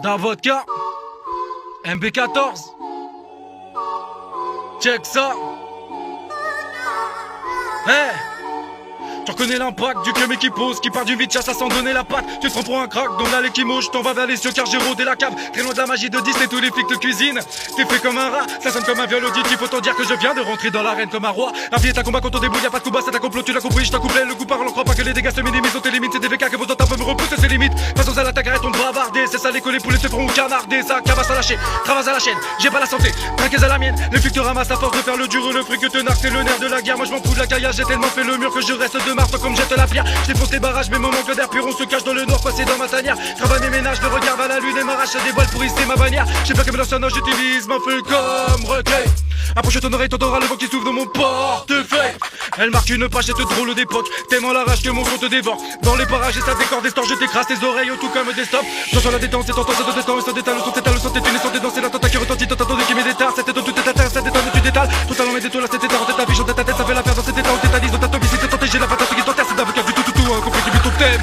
D'un vodka MB14. Check ça. Hey, tu reconnais l'impact du cum qui pose, qui part d'une vie de chasse à s'en donner la patte. Tu te prends pour un crack, dans l'allée qui mouche, t'en vas vers les cieux car j'ai rodé la cave. Très loin de la magie de Disney, tous les flics te cuisinent. T'es fait comme un rat, ça sonne comme un viol auditif. Autant dire que je viens de rentrer dans l'arène comme un roi. La vie est un combat quand on débrouille, y'a pas de combat, c'est un complot, tu l'as compris, je t'en couplé. Le coup par on croit pas que les dégâts se minimisent, on t'élimine, c'est des VK que vos temps me repousser ses limites. Façon à l'attaque, arrête ton bavardé, c'est ça les collés pour les te feront canarder. Ça cavasse à lâcher, travasse à la chaîne, j'ai pas la santé, t'inquiète à la mienne. Les flics te ramassent à force de faire le dur, le fric que te narque, c'est le nerf de la guerre. Moi je m'en fous de la caillasse, j'ai tellement fait le mur que je reste de marteau comme jette la pierre. Je défonce les barrages, mais mon manque d'air pur, on se cache dans le noir, passé dans ma tanière. Travaille mes ménages, le regard vers la lune et m'arrache des voiles pour hisser ma bannière. J'ai pas comme l'ancien âge, j'utilise ma feuille comme recueil. Approche ton oreille, t'entendras le vent qui s'ouvre dans mon portefeuille. Elle marque une page, cette drôle d'époque, tellement la rage que mon son te dévore. Dans les parages et ça décore des stores, je t'écrase tes oreilles, tout comme des stops. J'entends la détente, c'est tentant, c'est de détente, ça détale, le son t'étale, le son t'est une essence danser, l'attentat qui retentit, t'entends de qui met des tares, cette étonne, tout est à terre, ça détonne, tu détales. Tout talent met des tours, là, cet état, en tête, affiche, en tête à tête, ça fait l'affaire dans cet état, on tétanise, dans ta tombe, ici, c'est tenté, j'ai la patate qui t'enterre, c'est d'avocat du tout, compris qui vit ton thème.